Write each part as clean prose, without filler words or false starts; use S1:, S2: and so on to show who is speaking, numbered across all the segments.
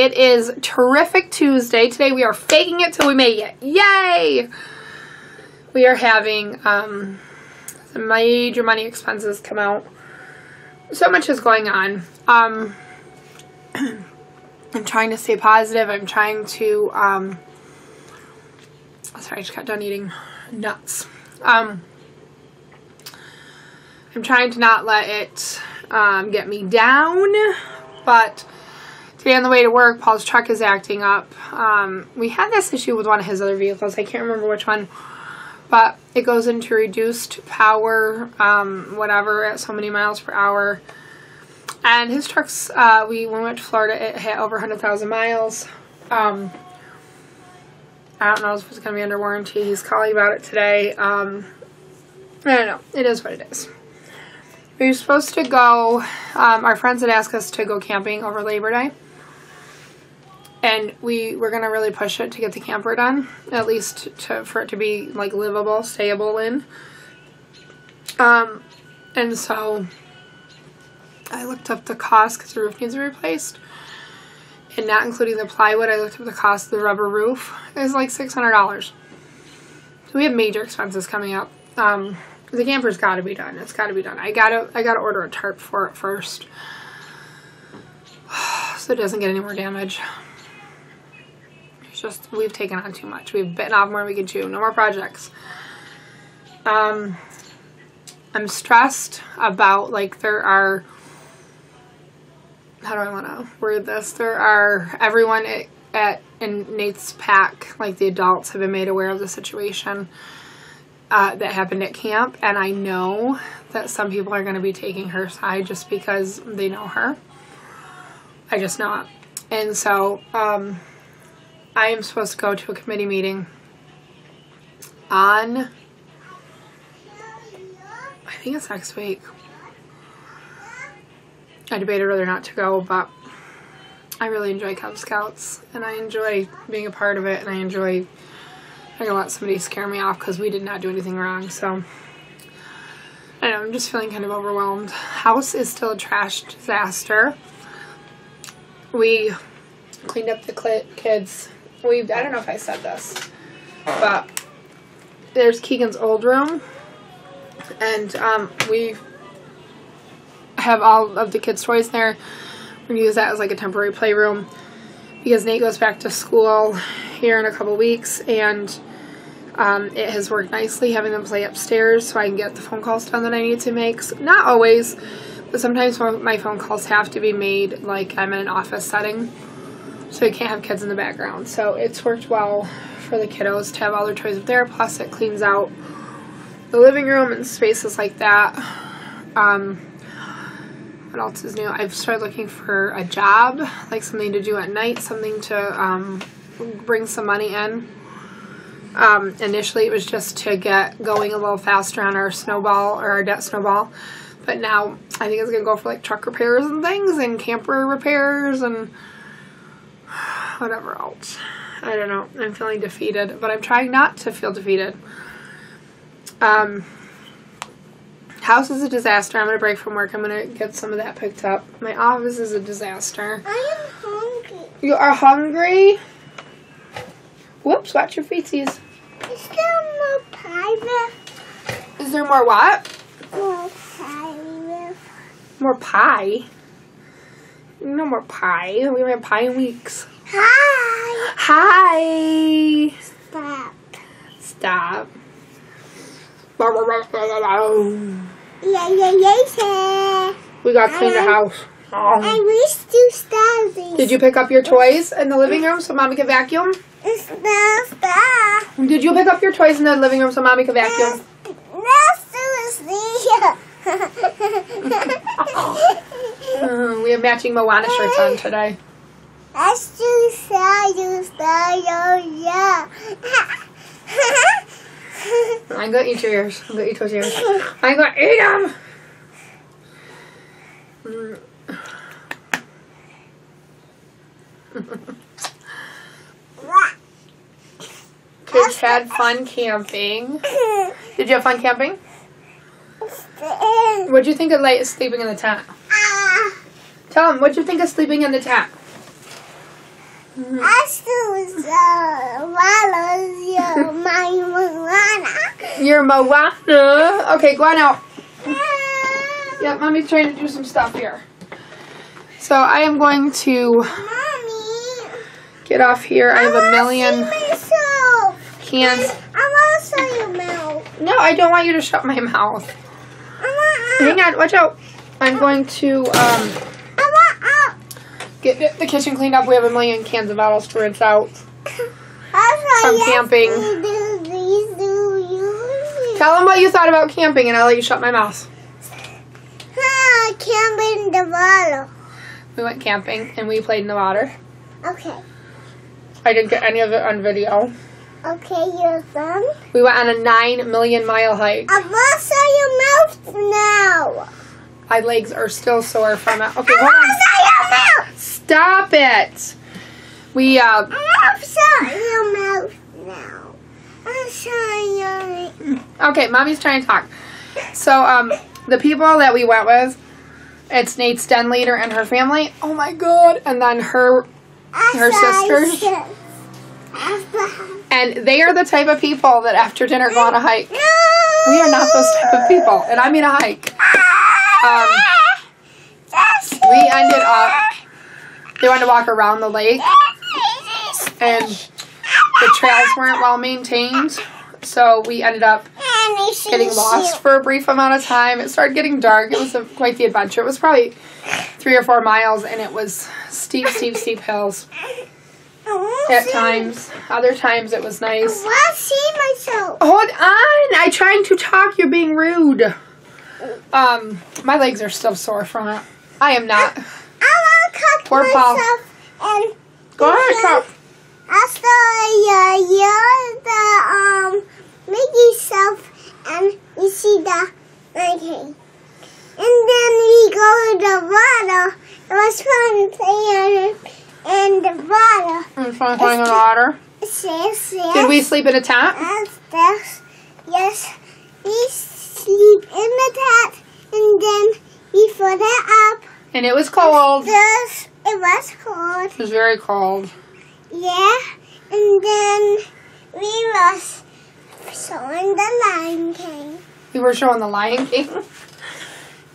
S1: It is Terrific Tuesday. Today we are faking it till we make it. Yay! We are having some major money expenses come out. So much is going on. I'm trying to stay positive. I'm trying to, sorry, I just got done eating nuts. I'm trying to not let it get me down, but today on the way to work, Paul's truck is acting up. We had this issue with one of his other vehicles. I can't remember which one, but it goes into reduced power, whatever, at so many miles per hour. And his truck's, when we went to Florida, it hit over 100,000 miles. I don't know if it's going to be under warranty. He's calling about it today. I don't know. It is what it is. We were supposed to go, our friends had asked us to go camping over Labor Day. And we were going to really push it to get the camper done. At least for it to be, like, livable, stayable in. And so I looked up the cost because the roof needs to be replaced. And not including the plywood, I looked up the cost of the rubber roof. It was like $600. So we have major expenses coming up. The camper's got to be done. It's got to be done. I gotta order a tarp for it first, so it doesn't get any more damage. It's just we've taken on too much. We've bitten off more than we can chew. No more projects. I'm stressed about, like, there are. How do I want to word this? There are everyone in Nate's pack, like the adults, have been made aware of the situation that happened at camp, and I know that some people are going to be taking her side just because they know her. I just know it. And so I am supposed to go to a committee meeting on, I think it's next week. I debated whether or not to go, but I really enjoy Cub Scouts, and I enjoy being a part of it, and I enjoy I'm gonna let somebody scare me off because we did not do anything wrong. So I don't know, I'm just feeling kind of overwhelmed. House is still a trash disaster. We cleaned up the kids. I don't know if I said this, but there's Keegan's old room, and we have all of the kids' toys there. We're gonna use that as like a temporary playroom because Nate goes back to school here in a couple weeks, and it has worked nicely having them play upstairs so I can get the phone calls done that I need to make. So, not always, but sometimes my phone calls have to be made like I'm in an office setting, so you can't have kids in the background. So it's worked well for the kiddos to have all their toys up there, plus it cleans out the living room and spaces like that. What else is new? I've started looking for a job, like something to do at night, something to bring some money in. Initially it was just to get going a little faster on our snowball, or our debt snowball, but now I think it's going to go for like truck repairs and things, and camper repairs, and whatever else. I don't know. I'm feeling defeated, but I'm trying not to feel defeated. House is a disaster. I'm going to break from work. I'm going to get some of that picked up. My office is a disaster.
S2: I am hungry.
S1: You are hungry? Whoops, watch your feetsies.
S2: Is there more pie left?
S1: Is there more what?
S2: More pie left.
S1: More pie? No more pie. We haven't had pie in weeks.
S2: Hi.
S1: Hi.
S2: Stop.
S1: Stop.
S2: Yeah.
S1: We got to clean the house.
S2: I wish to start.
S1: Did you pick up your toys in the living room so Mommy can vacuum?
S2: Stop.
S1: Did you pick up your toys in the living room so Mommy can vacuum? We have matching Moana shirts on today. I'm going to eat yours. I'm going to eat those ears. I'm going to eat them! Kids had fun camping. Did you have fun camping? What'd you think of sleeping in the tent? Tell them, what'd you think of sleeping in the tent? You're Moana. Okay, go on out. Yeah, Mommy's trying to do some stuff here. So I am going to get off here. I have a million cans.
S2: I want to show you mouth.
S1: No, I don't want you to shut my mouth. Hang on, watch out. I'm going to get the kitchen cleaned up. We have a million cans of bottles to rinse out from camping. Tell them what you thought about camping and I'll let you shut my mouth.
S2: Camping the water.
S1: We went camping and we played in the water.
S2: Okay.
S1: I didn't get any of it on video.
S2: Okay, you're done.
S1: We went on a 9 million mile hike.
S2: I want to show your mouth now.
S1: My legs are still sore from it. Okay,
S2: I
S1: hold
S2: want
S1: on.
S2: to show your mouth.
S1: Stop it. We,
S2: I want to show your mouth now. I want to show your...
S1: Okay, Mommy's trying to talk. So, the people that we went with, it's Nate's den leader and her family. Oh my god. And then her sisters. And they are the type of people that after dinner go on a hike. We are not those type of people. And I mean a hike. We ended up, they wanted to walk around the lake. And the trails weren't well maintained. So we ended up getting lost for a brief amount of time. It started getting dark. It was quite the adventure. It was probably 3 or 4 miles, and it was steep, steep, steep hills at times. Other times it was nice.
S2: I want to see myself.
S1: Hold on. I'm trying to talk. You're being rude. My legs are still sore from it. I am not.
S2: I want to cut
S1: Poor Paul.
S2: myself. And
S1: Go ahead, talk.
S2: I saw the Mickey self, and you see the okay. And then we go to the water. It was fun playing in the water.
S1: It was fun playing in the water.
S2: Yes.
S1: Did we sleep in a tent?
S2: Yes. We sleep in the tent, and then we put it up.
S1: And it was cold.
S2: Yes, it was cold.
S1: It was very cold.
S2: Yeah, and then we was showing the Lion King.
S1: We were showing the Lion King.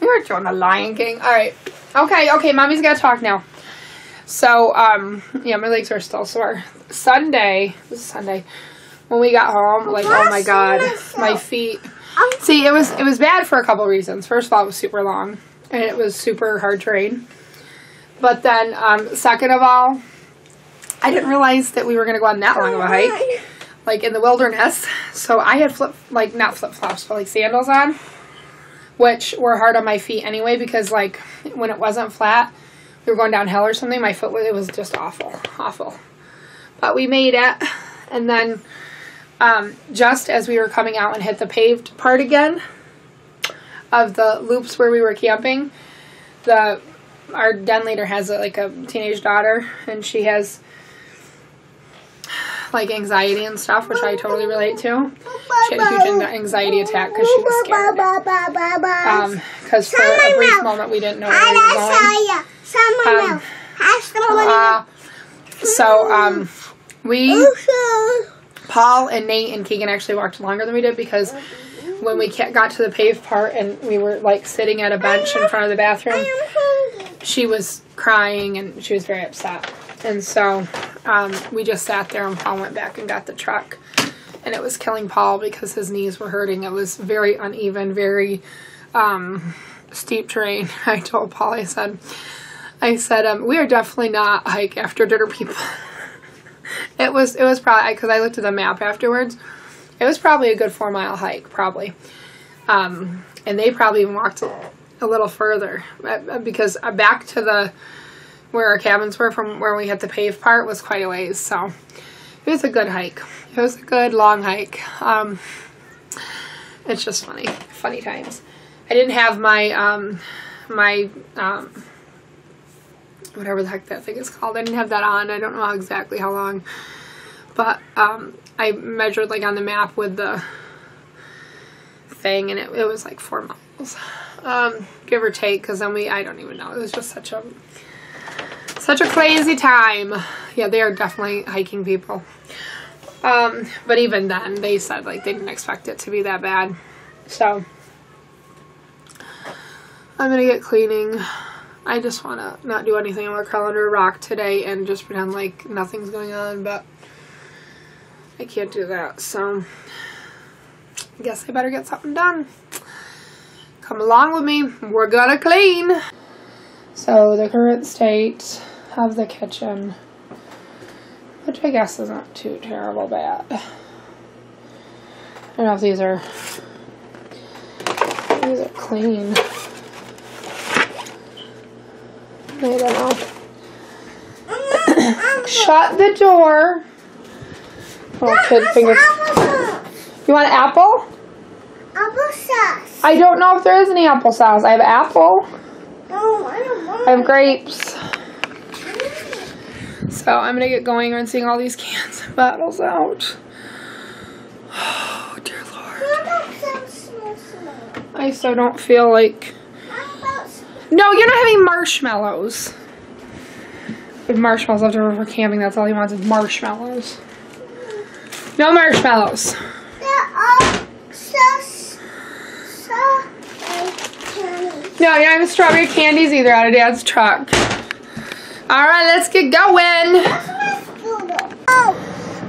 S1: We were showing the Lion King. All right. Okay, Mommy's got to talk now. So, yeah, my legs are still sore. Sunday, when we got home, like, oh my God, my feet. See, it was bad for a couple reasons. First of all, it was super long, and it was super hard terrain. But then, second of all, I didn't realize that we were going to go on that long of a hike, like in the wilderness. So I had not flip-flops, but like sandals on, which were hard on my feet anyway, because like when it wasn't flat, we were going downhill or something, my foot, it was just awful. But we made it. And then just as we were coming out and hit the paved part again of the loops where we were camping, our den leader has a teenage daughter, and she has like anxiety and stuff, which I totally relate to. She had a huge anxiety attack because she was scared. Because for a brief moment we didn't know where we were going. Paul and Nate and Keegan actually walked longer than we did, because when we got to the paved part and we were like sitting at a bench in front of the bathroom, she was crying and she was very upset. And so we just sat there, and Paul went back and got the truck. And it was killing Paul because his knees were hurting. It was very uneven, very steep terrain. I told Paul, I said, we are definitely not hike after dinner people. It was probably, because I looked at the map afterwards, it was probably a good 4-mile hike, probably. And they probably even walked a little further, because back to where our cabins were from where we hit the paved part was quite a ways. So it was a good hike. It was a good long hike. It's just funny times. I didn't have my whatever the heck that thing is called. I didn't have that on. I don't know exactly how long, but I measured like on the map with the thing, and it was like 4 miles, give or take, because then I don't even know. It was just such a Such a crazy time. Yeah, they are definitely hiking people. But even then, they said like they didn't expect it to be that bad. So I'm gonna get cleaning. I just want to not do anything. I'm gonna crawl under a rock today and just pretend like nothing's going on, but I can't do that. So I guess I better get something done. Come along with me. We're gonna clean. So the current state of the kitchen, which I guess isn't too terrible bad. I don't know if these are clean. I don't know. Shut the door. Oh, kid finger. You want apple?
S2: Applesauce.
S1: I don't know if there is any applesauce. I have apple.
S2: No, I don't want.
S1: I have grapes. So I'm gonna get going rinsing all these cans and bottles out. Oh dear Lord. I so don't feel like. No, you're not having marshmallows. We have marshmallows left over for camping. That's all he wants is marshmallows. No marshmallows. No, you're not having strawberry candies either out of Dad's truck. Alright, let's get going.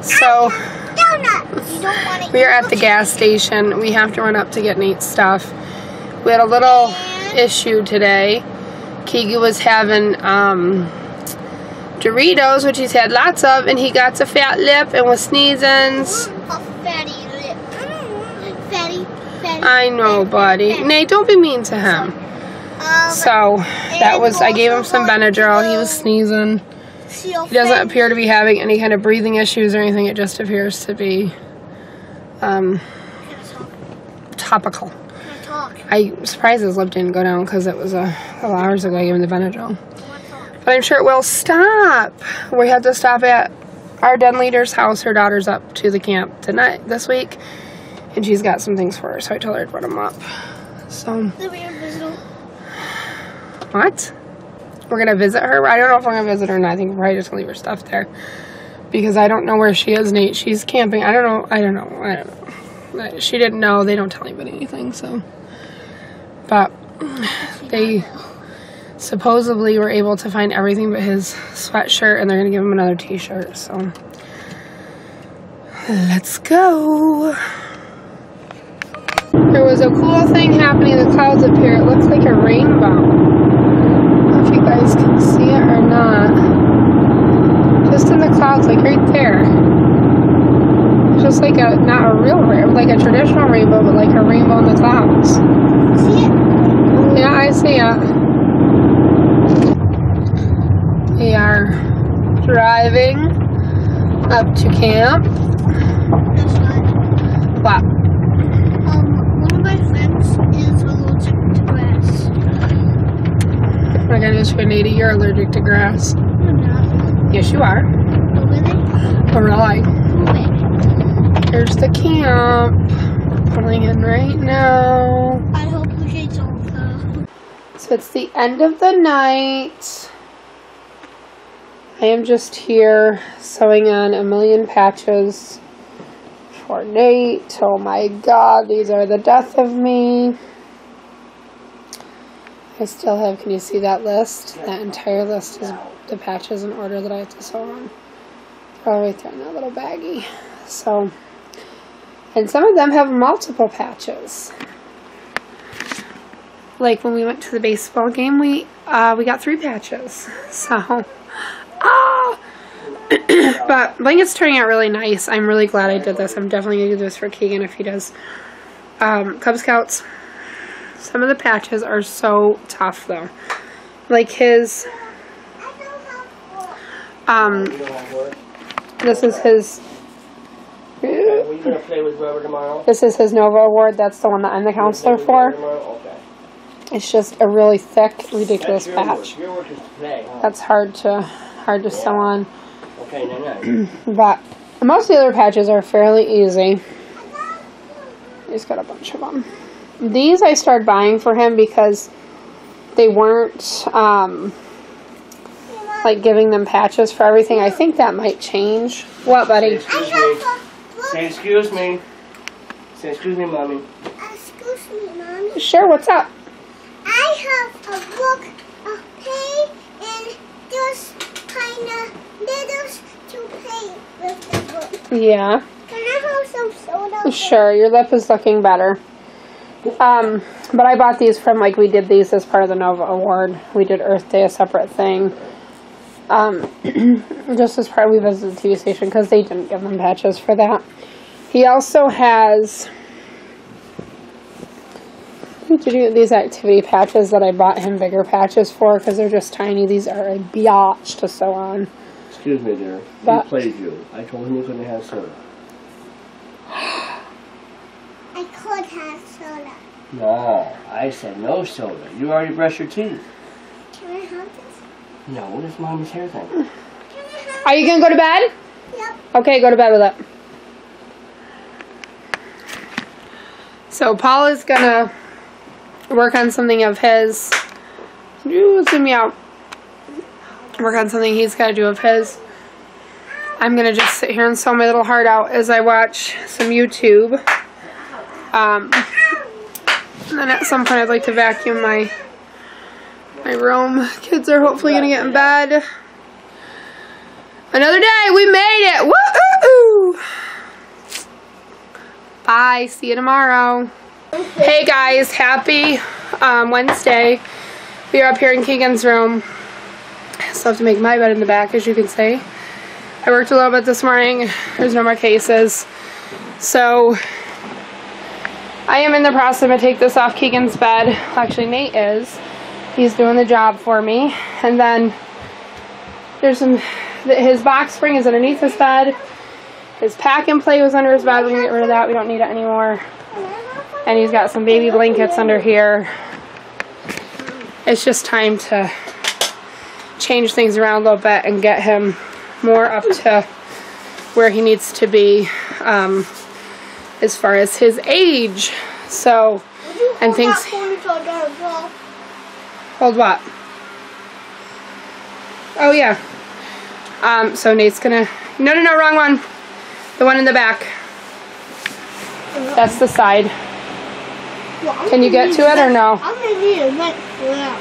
S1: So, we are at the gas station. We have to run up to get Nate's stuff. We had a little issue today. Keegan was having Doritos, which he's had lots of, and he got a fat lip and was sneezing.
S2: A fatty lip. Fatty.
S1: I know, buddy. Nate, don't be mean to him. So, that was, I gave him some Benadryl. He was sneezing. He doesn't appear to be having any kind of breathing issues or anything. It just appears to be topical. I'm surprised his lip didn't go down because it was a couple hours ago I gave him the Benadryl. But I'm sure it will stop. We have to stop at our den leader's house. Her daughter's up to the camp tonight, this week. And she's got some things for her, so I told her to run them up. So. What? We're going to visit her? I don't know if we're going to visit her or not. I think we're probably just going to leave her stuff there. Because I don't know where she is, Nate. She's camping. I don't know. She didn't know. They don't tell anybody anything, so. But they supposedly were able to find everything but his sweatshirt, and they're going to give him another t-shirt, so. Let's go. There was a cool thing happening in the clouds up here. It looks like a rainbow. If you guys can see it or not. Just in the clouds, like right there. It's just like a, not a real rainbow, like a traditional rainbow, but like a rainbow in the clouds.
S2: See it?
S1: Yeah, I see it. We are driving up to camp.
S2: That's right.
S1: What?
S2: One of my friends is allergic to grass.
S1: My goodness, Nate, you're allergic to grass.
S2: I'm not.
S1: Yes, you are.
S2: Oh, really?
S1: Oh, really?
S2: Okay.
S1: Here's the camp. We're pulling in right now.
S2: I hope the shades off.
S1: So it's the end of the night. I am just here sewing on a million patches for Nate. Oh my God, these are the death of me. I still have, can you see that list? That entire list is the patches in order that I have to sew on. They're all right there in that little baggie. So, and some of them have multiple patches. Like when we went to the baseball game, we got 3 patches. So, but I think it's turning out really nice. I'm really glad I did this. I'm definitely going to do this for Keegan if he does Cub Scouts. Some of the patches are so tough though. Like his, this is his, this is his Nova Award. That's the one that I'm the counselor for. It's just a really thick, ridiculous patch. That's hard to sew on. But most of the other patches are fairly easy. He's got a bunch of them. These I started buying for him because they weren't like giving them patches for everything. I think that might change. What, buddy?
S2: Say excuse me.
S1: Say excuse me.
S2: Say excuse me, Mommy.
S3: Excuse me, Mommy.
S1: Sure, what's up?
S3: I have a book, a pen, and just kind of littles to play with the book.
S1: Yeah.
S3: Can I have some soda?
S1: Sure, your lip is looking better. But I bought these from, like, we did these as part of the Nova Award. We did Earth Day, a separate thing. Just as part, we visited the TV station because they didn't give them patches for that. He also has these activity patches that I bought him bigger patches for because they're just tiny. These are a biatch to sew on.
S2: Excuse me, dear.
S1: But,
S2: he played you. I told him he couldn't have soda.
S3: I could have soda.
S2: No, I said no soda. You already brushed your teeth.
S3: Can I have this?
S2: No, this is Mommy's hair thing.
S3: Can I have
S1: Are you going to go to bed?
S3: Yep.
S1: Okay, go to bed with it. So Paul is going to work on something of his. Ooh, zoom me out. Work on something he's got to do of his. I'm going to just sit here and sew my little heart out as I watch some YouTube. And then at some point I'd like to vacuum my room. Kids are hopefully going to get in bed. Another day, we made it! Woo! Bye, see you tomorrow. Hey guys, happy Wednesday. We are up here in Keegan's room. I still have to make my bed in the back, as you can see. I worked a little bit this morning. There's no more cases. So I am in the process to take this off Keegan's bed. Actually, Nate is. He's doing the job for me. And then there's his box spring is underneath his bed. His pack and play was under his bed. We're going to get rid of that. We don't need it anymore. And he's got some baby blankets under here. It's just time to change things around a little bit and get him more up to where he needs to be as far as his age. So, and things. Hold what? Oh yeah. So Nate's gonna. No, wrong one. The one in the back. That's the side.
S3: Well,
S1: can you get to it or no?
S3: I'm gonna need a wrench for that.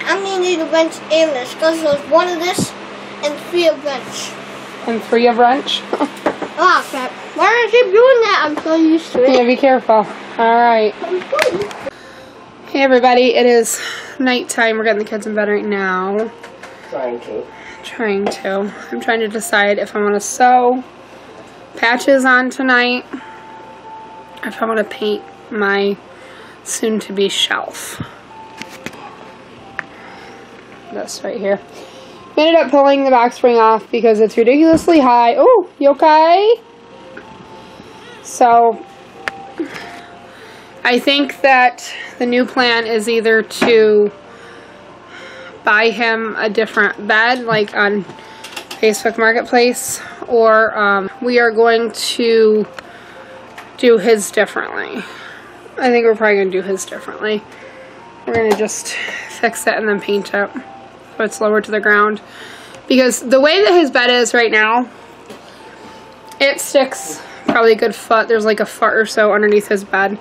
S3: I'm gonna need a wrench and this because there's one of this and 3 of wrench.
S1: And 3 of wrench?
S3: Oh crap. Why do I keep doing that? I'm so used to it.
S1: Yeah, be careful. Alright. Hey everybody, it is nighttime. We're getting the kids in bed right now.
S2: Trying to.
S1: I'm trying to decide if I want to sew patches on tonight, or if I want to paint my soon-to-be shelf. This right here. We ended up pulling the box spring off because it's ridiculously high. Oh, you okay? So, I think that the new plan is either to buy him a different bed, like on Facebook Marketplace, or we are going to do his differently. I think we're probably going to do his differently. We're going to just fix it and then paint it so it's lower to the ground. Because the way that his bed is right now, it sticks probably a good foot. There's like a foot or so underneath his bed.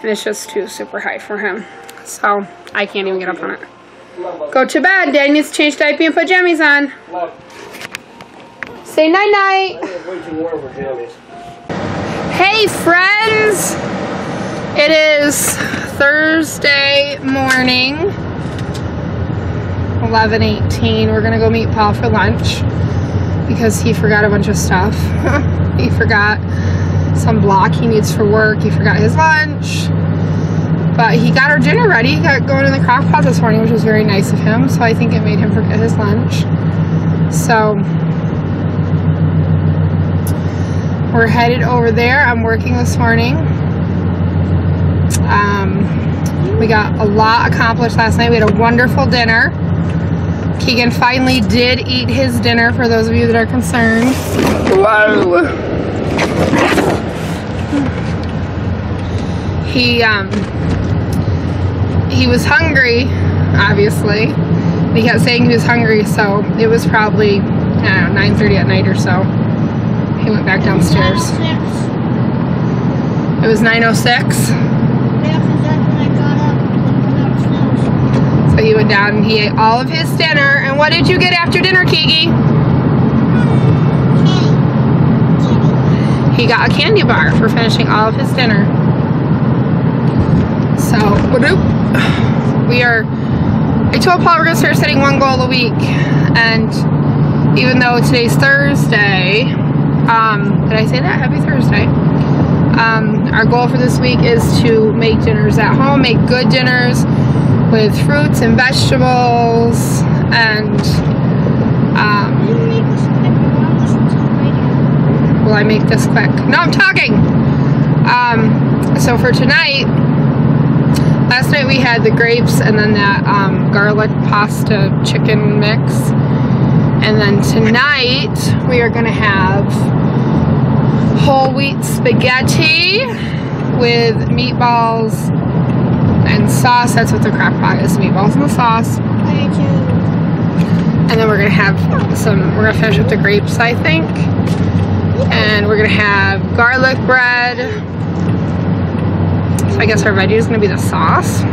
S1: And it's just too super high for him. So I can't even get up on it. Go to bed. Daddy needs to change diaper and put jammies on. Say night-night. Hey, friends. It is Thursday morning, 11:18. We're going to go meet Paul for lunch because he forgot a bunch of stuff. He forgot some block he needs for work. He forgot his lunch. But he got our dinner ready. He got going in the crock pot this morning, which was very nice of him. So I think it made him forget his lunch. So we're headed over there. I'm working this morning. We got a lot accomplished last night. We had a wonderful dinner. Keegan finally did eat his dinner, for those of you that are concerned. Whoa! He was hungry obviously. And he kept saying he was hungry, so it was probably, I don't know, 9:30 at night or so. He went back downstairs. It was 9:06. So he went down and he ate all of his dinner. And what did you get after dinner, Kiki? He got a candy bar for finishing all of his dinner. So, I told Paul we're going to start setting one goal a week. And even though today's Thursday, did I say that? Happy Thursday. Our goal for this week is to make dinners at home, make good dinners with fruits and vegetables, and will I make this quick? No, I'm talking. So for tonight, last night we had the grapes and then that garlic pasta chicken mix, and then tonight we are going to have whole wheat spaghetti with meatballs and sauce. That's what the crock pot is, meatballs and the sauce. And then we're gonna have we're gonna finish with the grapes, I think. And we're gonna have garlic bread. So I guess our veggie is gonna be the sauce.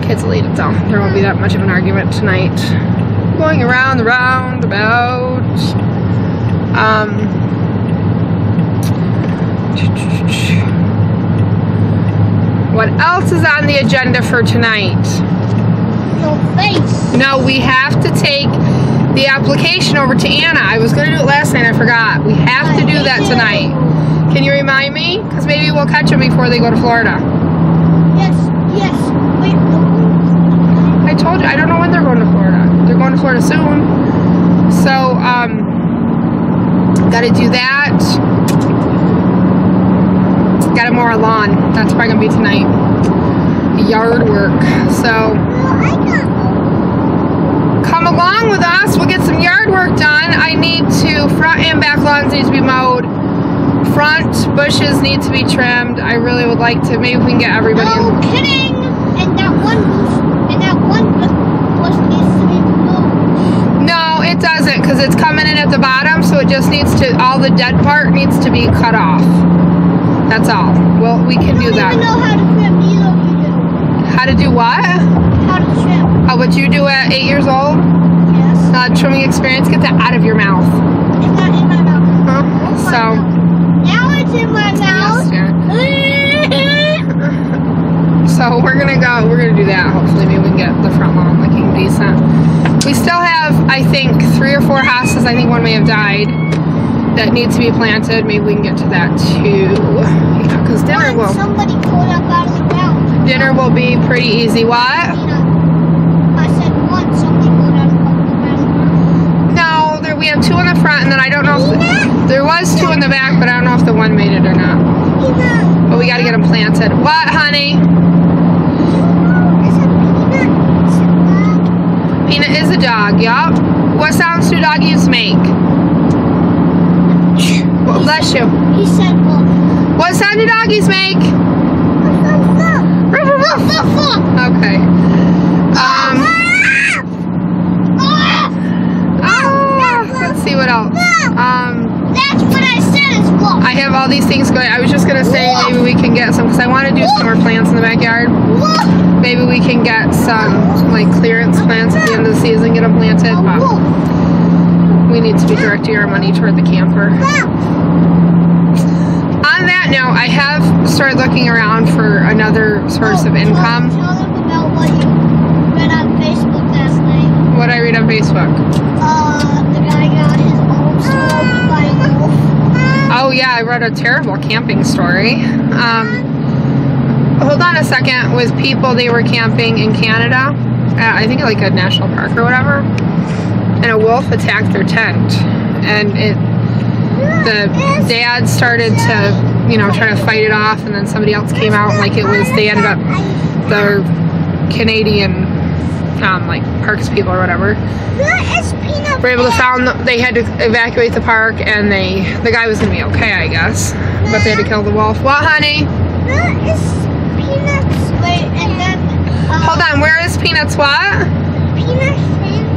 S1: Kids will eat it though. There won't be that much of an argument tonight. Going around the roundabout. What else is on the agenda for tonight?
S3: Your face.
S1: No, we have to take the application over to Anna. I was going to do it last night, I forgot. We have to do that tonight. Can you remind me? Because maybe we'll catch them before they go to Florida.
S3: Yes. Wait.
S1: I told you, I don't know when they're going to Florida. They're going to Florida soon. So, gotta do that. Gotta mow our lawn. That's probably gonna be tonight. Yard work. So come along with us. We'll get some yard work done. I need to, front and back lawns need to be mowed. Front bushes need to be trimmed. I really would like to, maybe we can get everybody
S3: No
S1: in.
S3: kidding. And that one bush needs to be removed.
S1: No, it doesn't, because it's coming in at the bottom, so it just needs to, all the dead part needs to be cut off. That's all. Well, we can do that.
S3: I don't even know how to trim. Neither of you do.
S1: How to do what?
S3: How to trim.
S1: Oh, what you do at 8 years old?
S3: Yes.
S1: Trimming experience? Get that out of your mouth.
S3: It's not in my mouth.
S1: Huh? So.
S3: Now it's in my mouth.
S1: So we're gonna do that. Hopefully maybe we can get the front lawn looking decent. We still have, I think, 3 or 4 houses, I think one may have died, that need to be planted. Maybe we can get to that too. Yeah, because
S3: Somebody pulled up out of the ground.
S1: dinner will be pretty easy. What?
S3: I said once somebody pulled out of the ground.
S1: No, we have 2 in the front, and then I don't know if there was 2 in the back, but I don't know if the one made it or not. But we got to get them planted. What, honey? Peanut is a dog, yup. What sounds do doggies make? Well, bless you.
S3: He said wolf.
S1: What sound do doggies make? Okay. Let's see what else.
S3: That's what I said is wolf.
S1: I have all these things going. I was just gonna say maybe we can get some, because I want to do some more plants in the backyard. Maybe we can get some like clearance plants at the end of the season, get them planted. But we need to be directing our money toward the camper. On that note, I have started looking around for another source of income.
S3: Tell them about what you read on Facebook last night.
S1: What did I read on Facebook?
S3: The guy got his own stolen by a wolf.
S1: Oh yeah, I read a terrible camping story. Hold on a second. With people, they were camping in Canada, I think like a national park or whatever, and a wolf attacked their tent, and the dad started to, try to fight it off, and then somebody else came out, and they ended up, the Canadian, like parks people or whatever, were able to they had to evacuate the park, and the guy was gonna be okay, I guess, but they had to kill the wolf. What, honey?
S3: Peanuts. Wait, and then
S1: Hold on, where is Peanut's what?
S3: Peanut's friend.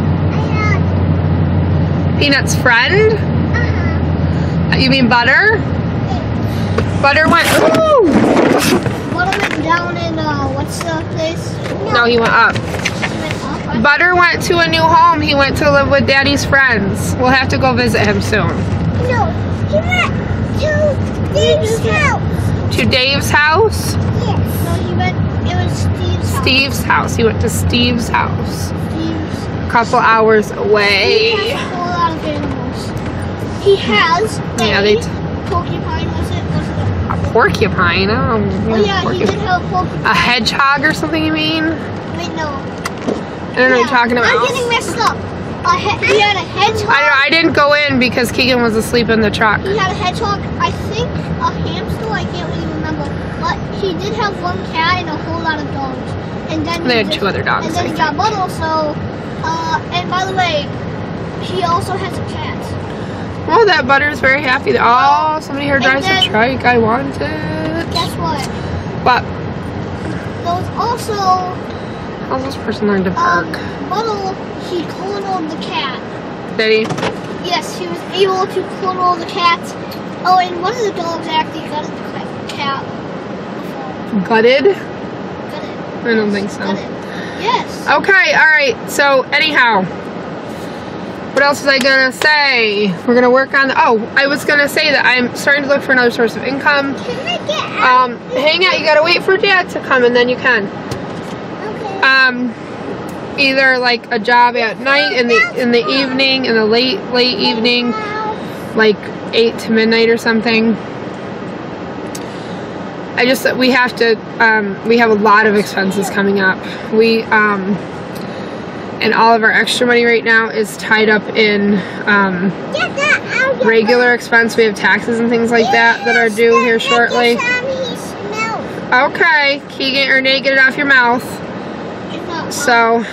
S1: Peanut's friend? You mean Butter? Butter went, ooh!
S3: Butter went down in, what's the place?
S1: No, he went up.
S3: He went up.
S1: Butter went to a new home. He went to live with Daddy's friends. We'll have to go visit him soon.
S3: No, he went to Dave's house.
S1: To Dave's house?
S3: Yes. No, it was Steve's house.
S1: Steve's house. He went to Steve's house.
S3: Steve's.
S1: A couple hours away.
S3: He has a whole lot of animals. He has porcupine, was it?
S1: A porcupine? Oh,
S3: Yeah, he did have a porcupine.
S1: A hedgehog or something, you mean?
S3: Wait, no.
S1: I don't know what you're talking about.
S3: I'm getting messed up. He had a hedgehog.
S1: I didn't go in because Keegan was asleep in the truck.
S3: He had a hedgehog, I think a hamster, I can't really remember. But he did have one cat and a whole lot of dogs. And then
S1: They had 2 other dogs.
S3: And then he got Muddle, so, and by the way, he also has a cat.
S1: Oh, that Butter's very happy. Oh, somebody here drives a trike. I want it.
S3: Guess what?
S1: What?
S3: There was also,
S1: How's this person learn to park?
S3: Muddle, he cloned the cat.
S1: Did he?
S3: Yes, he was able to clone the cat. Oh, and one of the dogs actually got the cat before.
S1: Gutted?
S3: Gutted.
S1: I don't think so.
S3: Gutted. Yes.
S1: Okay, alright. So, anyhow. What else was I gonna say? We're gonna work on I was gonna say that I'm starting to look for another source of income.
S3: Can I get out?
S1: Hang out, you gotta wait for Dad to come and then you can.
S3: Okay.
S1: Either like a job at night in the evening, in the late evening, like 8 to midnight or something. We have to, we have a lot of expenses coming up. And all of our extra money right now is tied up in regular expense. We have taxes and things like that are due here shortly. Okay, Keegan or Nate, get it off your mouth. So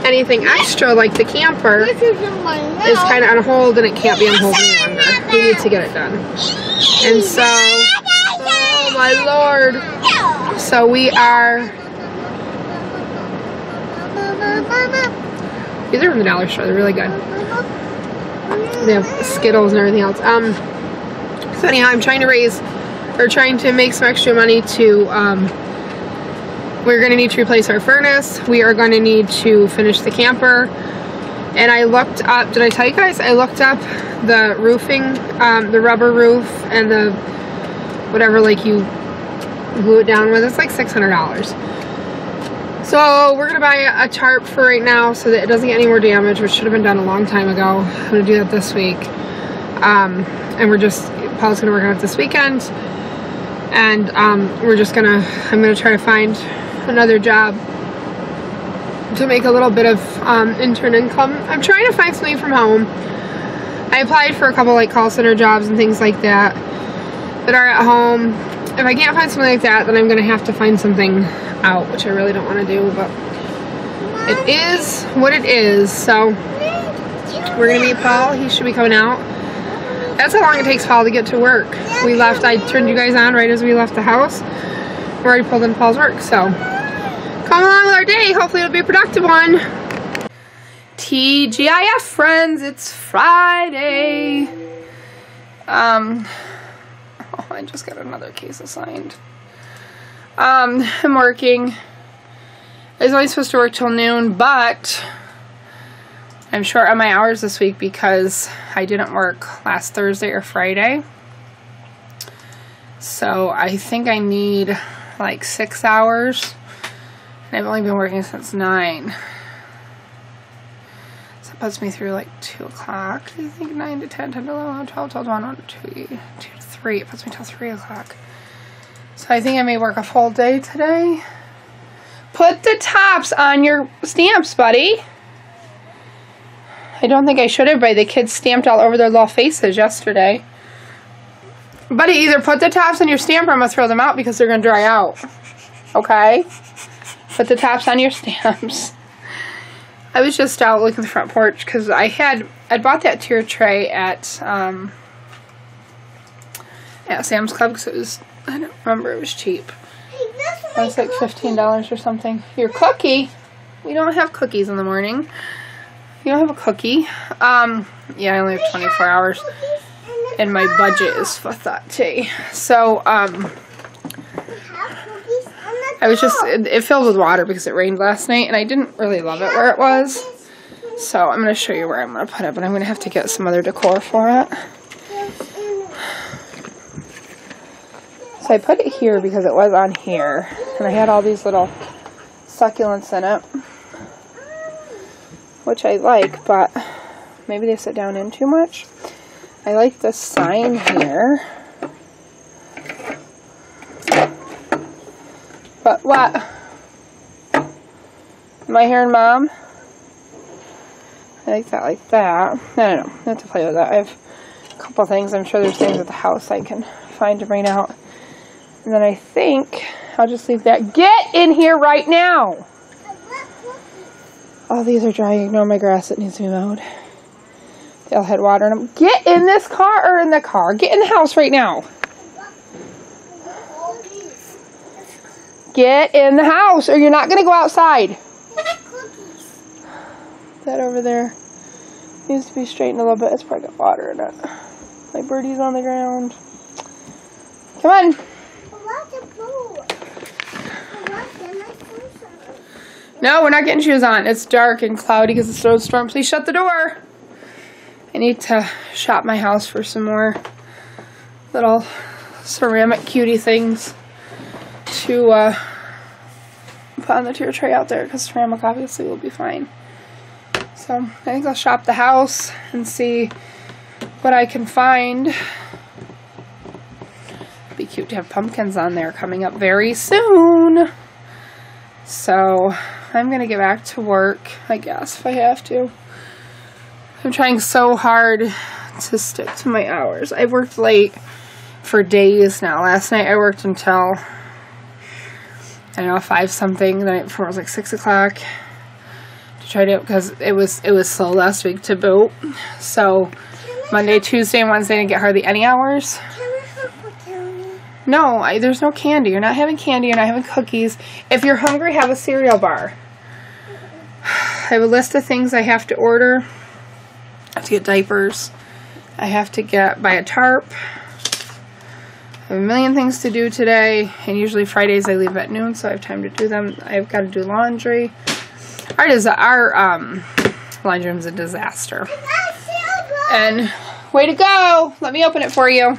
S1: anything extra like the camper is kind of on hold and it can't be on hold any longer. We need to get it done. And so, oh my Lord. So we are, these are from the dollar store, they're really good. They have Skittles and everything else. So anyhow, I'm trying to make some extra money to, we're going to need to replace our furnace. We are going to need to finish the camper. And I looked up, did I tell you guys? I looked up the roofing, the rubber roof and the, whatever, like you glue it down with. It's like $600. So we're going to buy a tarp for right now so that it doesn't get any more damage, which should have been done a long time ago. I'm going to do that this week. And Paul's going to work on it this weekend. And I'm going to try to find another job to make a little bit of intern income. I'm trying to find something from home. I applied for a couple like call center jobs and things like that are at home. If I can't find something like that, then I'm going to have to find something out, which I really don't want to do, but it is what it is. So we're going to meet Paul. He should be coming out. That's how long it takes Paul to get to work. We left, I turned you guys on right as we left the house. We already pulled in Paul's work, so come along with our day. Hopefully it'll be a productive one. TGIF friends, it's Friday. Oh, I just got another case assigned. I'm working. I was only supposed to work till noon, but I'm short on my hours this week because I didn't work last Thursday or Friday. So I think I need like 6 hours. And I've only been working since 9. So it puts me through like 2 o'clock. I think 9 to 10, 10 to 11, 12, 12 to 1, 2 to 3. It puts me till 3 o'clock. So I think I may work a full day today. Put the tops on your stamps, buddy. I don't think I should have, but the kids stamped all over their little faces yesterday. Buddy, either put the tops on your stamp or I'm going to throw them out because they're going to dry out. Okay? Put the tops on your stamps. I was just out looking at the front porch because I bought that tier tray at Sam's Club because it was I don't remember. It was cheap.
S3: Hey, that's
S1: It was like $15 or something. Your cookie? We don't have cookies in the morning. You don't have a cookie? Yeah, I only have 24 hours. And my budget is for that tea. So, I was just, it filled with water because it rained last night, and I didn't really love it where it was. So, I'm going to show you where I'm going to put it, but I'm going to have to get some other decor for it. So, I put it here because it was on here, and I had all these little succulents in it, which I like, but maybe they sit down in too much. I like this sign here. But what? Am I hearing Mom? I like that like that. I don't know. I have to play with that. I have a couple things. I'm sure there's things at the house I can find to bring out. And then I think I'll just leave that. Get in here right now! Oh, these are dry. Ignore my grass. It needs to be mowed. They'll had water in them. Get in this car, or in the car. Get in the house right now. Get in the house, or you're not going to go outside. That over there needs to be straightened a little bit. It's probably got water in it. My birdie's on the ground. Come on. No, we're not getting shoes on. It's dark and cloudy because it's a snowstorm. Please shut the door. I need to shop my house for some more little ceramic cutie things to put on the tier tray out there, because ceramic obviously will be fine. So I think I'll shop the house and see what I can find. It'd be cute to have pumpkins on there coming up very soon. So I'm going to get back to work, I guess, if I have to. I'm trying so hard to stick to my hours. I've worked late for days now. Last night I worked until, I don't know, 5 something. The night before it was like 6 o'clock. To try to, because it was slow last week to boot. So Monday, Tuesday, and Wednesday I didn't get hardly any hours. No, there's no candy. You're not having candy. You're not having cookies. If you're hungry, have a cereal bar. I have a list of things I have to order. I have to get diapers. I have to buy a tarp. I have a million things to do today, and usually Fridays I leave at noon, so I have time to do them. I've got to do laundry. Our laundry room's a disaster. And way to go! Let me open it for you.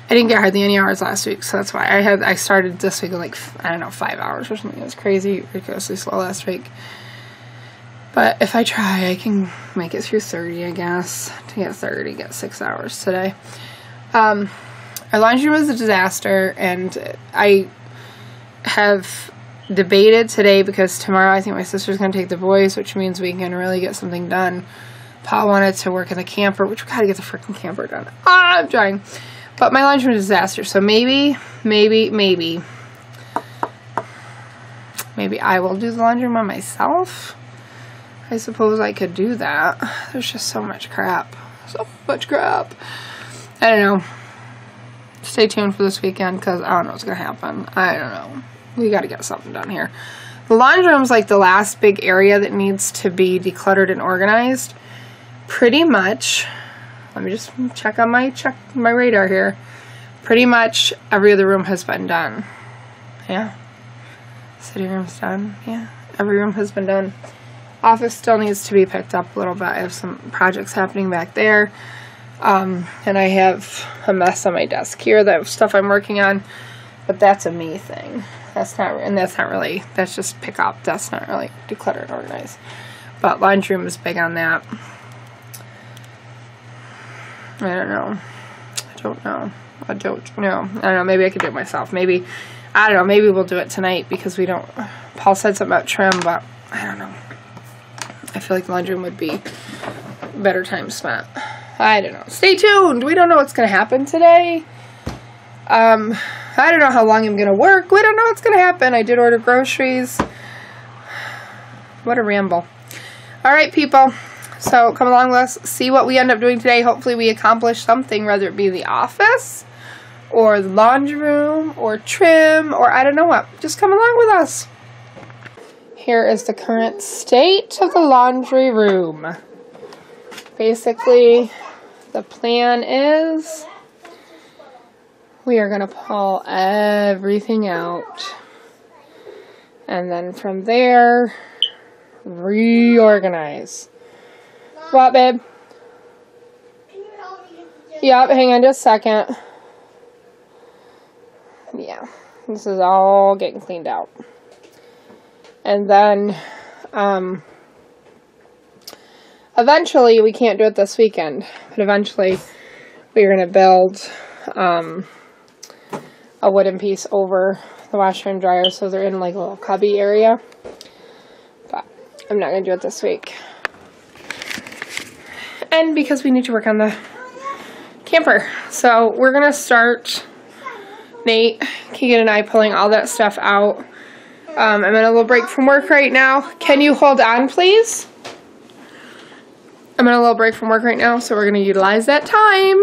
S1: I didn't get hardly any hours last week, so that's why I started this week with like, I don't know, 5 hours or something. It was crazy, ridiculously slow last week. But if I try, I can make it through 30, I guess. To get 30, get 6 hours today. Our laundry room is a disaster, and I have debated today, because tomorrow I think my sister's going to take the boys, which means we can really get something done. Paul wanted to work in the camper, which we got to get the freaking camper done. I'm trying. But my laundry room is a disaster, so maybe I will do the laundry room myself. I suppose I could do that. There's just so much crap. So much crap. I don't know. Stay tuned for this weekend, because I don't know what's going to happen. I don't know. We got to get something done here. The laundry room's like the last big area that needs to be decluttered and organized. Pretty much, let me just check my radar here. Pretty much every other room has been done. Yeah. City room's done. Yeah. Every room has been done. Office still needs to be picked up a little bit. I have some projects happening back there. And I have a mess on my desk here. That stuff I'm working on. But that's a me thing. That's just pick up. That's not really declutter and organize. But laundry room is big on that. I don't know. I don't know. Maybe I could do it myself. Maybe, I don't know. Maybe we'll do it tonight, because we don't. Paul said something about trim, but I don't know. I feel like the laundry room would be better time spent. I don't know. Stay tuned. We don't know what's going to happen today. I don't know how long I'm going to work. We don't know what's going to happen. I did order groceries. What a ramble. All right, people. So come along with us, see what we end up doing today. Hopefully we accomplish something, whether it be the office or the laundry room or trim or I don't know what. Just come along with us. Here is the current state of the laundry room. Basically, the plan is we are going to pull everything out. And then from there, reorganize. What, babe? Yep, hang on just a second. Yeah, this is all getting cleaned out. And then, eventually, we can't do it this weekend, but eventually we're going to build a wooden piece over the washer and dryer so they're in like a little cubby area. But I'm not going to do it this week. And because we need to work on the camper. So we're going to start, Nate, Keegan and I pulling all that stuff out. I'm in a little break from work right now. Can you hold on, please? I'm in a little break from work right now, so we're going to utilize that time.